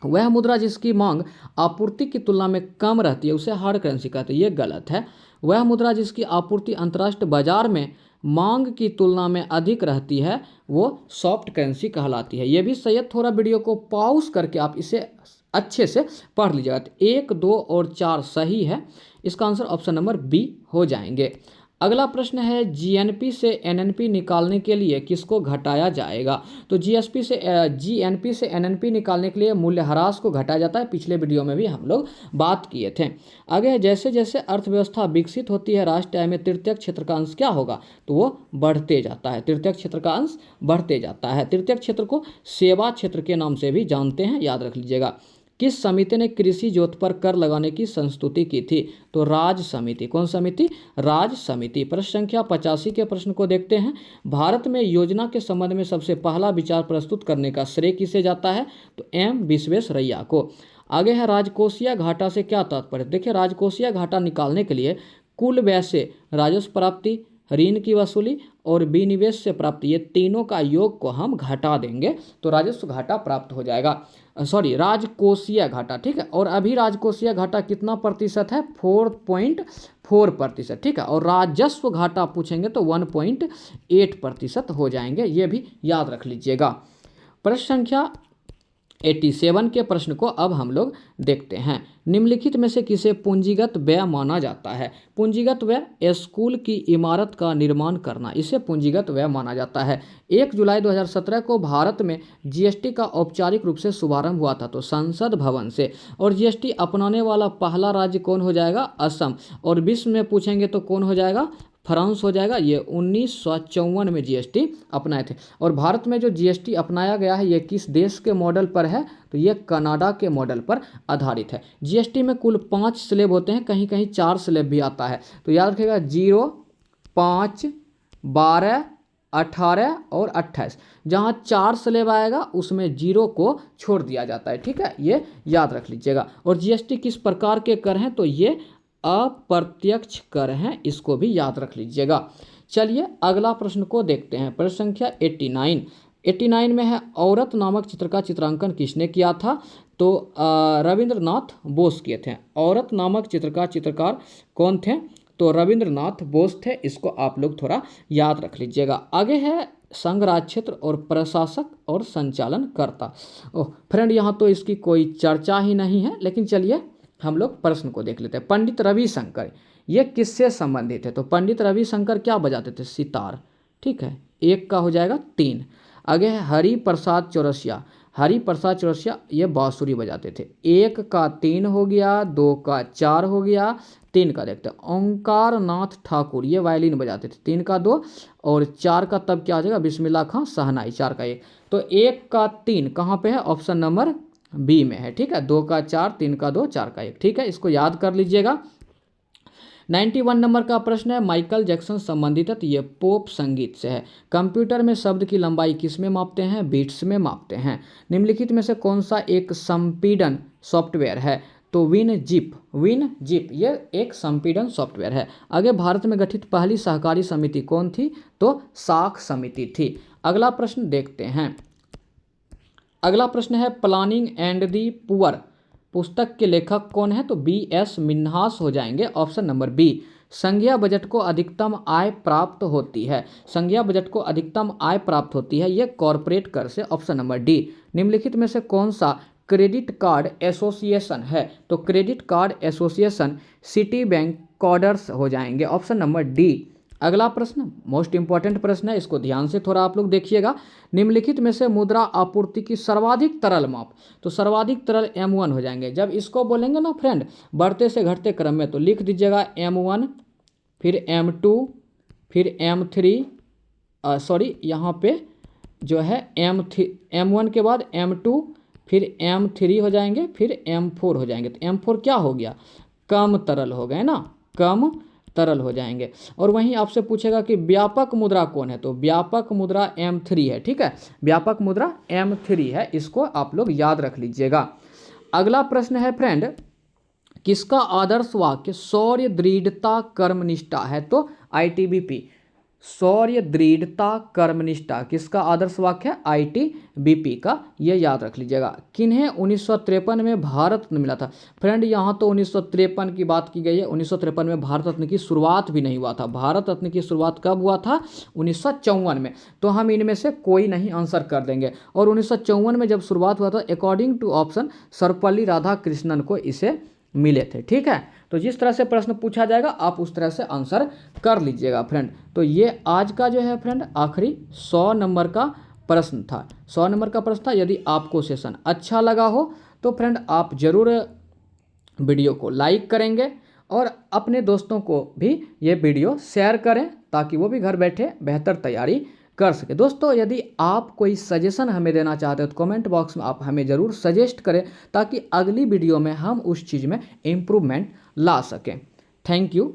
वह मुद्रा जिसकी मांग आपूर्ति की तुलना में कम रहती है उसे हार्ड करेंसी कहते हैं। ये गलत है। वह मुद्रा जिसकी आपूर्ति अंतर्राष्ट्रीय बाजार में मांग की तुलना में अधिक रहती है वो सॉफ्ट करेंसी कहलाती है। ये भी सही है। थोड़ा वीडियो को पॉज करके आप इसे अच्छे से पढ़ लीजिएगा। तो 1, 2 और 4 सही है। इसका आंसर ऑप्शन नंबर बी हो जाएंगे। अगला प्रश्न है, जीएनपी से एनएनपी निकालने के लिए किसको घटाया जाएगा। तो जीएनपी से एनएनपी निकालने के लिए मूल्यह्रास को घटाया जाता है। पिछले वीडियो में भी हम लोग बात किए थे। आगे जैसे जैसे अर्थव्यवस्था विकसित होती है राष्ट्रीय आय में तृतीयक क्षेत्र का अंश क्या होगा। तो वो बढ़ते जाता है। तृतीयक क्षेत्र का अंश बढ़ते जाता है। तृतीयक क्षेत्र को सेवा क्षेत्र के नाम से भी जानते हैं, याद रख लीजिएगा। किस समिति ने कृषि जोत पर कर लगाने की संस्तुति की थी। तो राज समिति। कौन समिति? राज समिति। प्रश्न संख्या 85 के प्रश्न को देखते हैं। भारत में योजना के संबंध में सबसे पहला विचार प्रस्तुत करने का श्रेय किसे जाता है। तो एम विश्वेश्वरैया को। आगे है, राजकोषीय घाटा से क्या तात्पर्य। देखिए, राजकोषीय घाटा निकालने के लिए कुल व्यय से राजस्व प्राप्ति, ऋण की वसूली और विनिवेश से प्राप्ति, ये तीनों का योग को हम घटा देंगे तो राजस्व घाटा प्राप्त हो जाएगा। राजकोषीय घाटा। ठीक है। और अभी राजकोषीय घाटा कितना प्रतिशत है? 4.4%। ठीक है। और राजस्व घाटा पूछेंगे तो 1.8% हो जाएंगे। ये भी याद रख लीजिएगा। प्रश्न संख्या 87 के प्रश्न को अब हम लोग देखते हैं। निम्नलिखित में से किसे पूंजीगत व्यय माना जाता है। पूंजीगत व्यय स्कूल की इमारत का निर्माण करना, इसे पूंजीगत व्यय माना जाता है। 1 जुलाई 2017 को भारत में जीएसटी का औपचारिक रूप से शुभारंभ हुआ था तो संसद भवन से। और जीएसटी अपनाने वाला पहला राज्य कौन हो जाएगा? असम। और विश्व में पूछेंगे तो कौन हो जाएगा? फ्रांस हो जाएगा। ये 1954 में जीएसटी अपनाए थे। और भारत में जो जीएसटी अपनाया गया है ये किस देश के मॉडल पर है। तो ये कनाडा के मॉडल पर आधारित है। जीएसटी में कुल 5 स्लैब होते हैं, कहीं कहीं 4 स्लैब भी आता है। तो याद रखिएगा 0, 5, 12, 18 और 28। जहाँ 4 स्लैब आएगा उसमें 0 को छोड़ दिया जाता है। ठीक है, ये याद रख लीजिएगा। और जीएसटी किस प्रकार के कर हैं। तो ये अप्रत्यक्ष कर हैं, इसको भी याद रख लीजिएगा। चलिए अगला प्रश्न को देखते हैं। प्रश्न संख्या 89 में है, औरत नामक चित्र का चित्रांकन किसने किया था। तो रविंद्रनाथ बोस किए थे। औरत नामक चित्र का चित्रकार कौन थे। तो रविंद्रनाथ बोस थे। इसको आप लोग थोड़ा याद रख लीजिएगा। आगे है, संघ राज्य क्षेत्र और प्रशासक और संचालन करता। फ्रेंड, यहाँ तो इसकी कोई चर्चा ही नहीं है, लेकिन चलिए हम लोग प्रश्न को देख लेते हैं। पंडित रविशंकर ये किससे संबंधित है। तो पंडित रविशंकर क्या बजाते थे? सितार। ठीक है, 1 का हो जाएगा 3। आगे है, हरि प्रसाद चौरसिया। हरि प्रसाद चौरसिया ये बांसुरी बजाते थे। 1 का 3 हो गया, 2 का 4 हो गया, 3 का देखते हैं ओंकार नाथ ठाकुर ये वायलिन बजाते थे। 3 का 2 और 4 का तब क्या आ जाएगा, बिस्मिल्लाह खां शहनाई। 4 का 1, तो 1 का 3 कहाँ पे है, ऑप्शन नंबर बी में है। ठीक है, 2 का 4, 3 का 2, 4 का 1। ठीक है, इसको याद कर लीजिएगा। 91 नंबर का प्रश्न है, माइकल जैक्सन संबंधित है, तो ये पॉप संगीत से है। कंप्यूटर में शब्द की लंबाई किस में मापते हैं, बीट्स में मापते हैं। निम्नलिखित में से कौन सा एक संपीड़न सॉफ्टवेयर है, तो विन जिप ये एक संपीड़न सॉफ्टवेयर है। आगे, भारत में गठित पहली सहकारी समिति कौन थी, तो साख समिति थी। अगला प्रश्न देखते हैं। अगला प्रश्न है, प्लानिंग एंड दी पुअर पुस्तक के लेखक कौन है, तो B.S. मिन्हास हो जाएंगे, ऑप्शन नंबर बी। संज्ञा बजट को अधिकतम आय प्राप्त होती है, संज्ञा बजट को अधिकतम आय प्राप्त होती है, ये कॉरपोरेट कर से, ऑप्शन नंबर डी। निम्नलिखित में से कौन सा क्रेडिट कार्ड एसोसिएशन है, तो credit card association Citi bank कॉडर्स हो जाएंगे, ऑप्शन नंबर डी। अगला प्रश्न मोस्ट इंपॉर्टेंट प्रश्न है, इसको ध्यान से थोड़ा आप लोग देखिएगा। निम्नलिखित में से मुद्रा आपूर्ति की सर्वाधिक तरल माप, तो सर्वाधिक तरल M1 हो जाएंगे। जब इसको बोलेंगे ना फ्रेंड बढ़ते से घटते क्रम में, तो लिख दीजिएगा M1, फिर M2, फिर M3, सॉरी यहाँ पे जो है M1 के बाद M2, फिर M3 हो जाएंगे, फिर M4 हो जाएंगे। तो M4 क्या हो गया, कम तरल हो गए ना, कम तरल हो जाएंगे। और वहीं आपसे पूछेगा कि व्यापक मुद्रा कौन है, तो व्यापक मुद्रा M3 है। ठीक है, व्यापक मुद्रा M3 है, इसको आप लोग याद रख लीजिएगा। अगला प्रश्न है फ्रेंड, किसका आदर्श वाक्य शौर्य दृढ़ता कर्मनिष्ठा है, तो ITBP शौर्य दृढ़ता कर्मनिष्ठा किसका आदर्श वाक्य है, ITBP का, ये याद रख लीजिएगा। किन्हें 1953 में भारत रत्न मिला था, फ्रेंड यहाँ तो 1953 की बात की गई है। 1953 में भारत रत्न की शुरुआत भी नहीं हुआ था। भारत रत्न की शुरुआत कब हुआ था, 1954 में। तो हम इनमें से कोई नहीं आंसर कर देंगे। और 1954 में जब शुरुआत हुआ था, according to option Sarvepalli Radhakrishnan को इसे मिले थे। ठीक है, तो जिस तरह से प्रश्न पूछा जाएगा आप उस तरह से आंसर कर लीजिएगा फ्रेंड। तो ये आज का जो है फ्रेंड आखिरी 100 नंबर का प्रश्न था। 100 नंबर का प्रश्न था। यदि आपको सेशन अच्छा लगा हो तो फ्रेंड आप ज़रूर वीडियो को लाइक करेंगे और अपने दोस्तों को भी ये वीडियो शेयर करें, ताकि वो भी घर बैठे बेहतर तैयारी कर सके। दोस्तों, यदि आप कोई सजेशन हमें देना चाहते हो तो कमेंट बॉक्स में आप हमें ज़रूर सजेस्ट करें, ताकि अगली वीडियो में हम उस चीज़ में इम्प्रूवमेंट ला सकें। Thank you.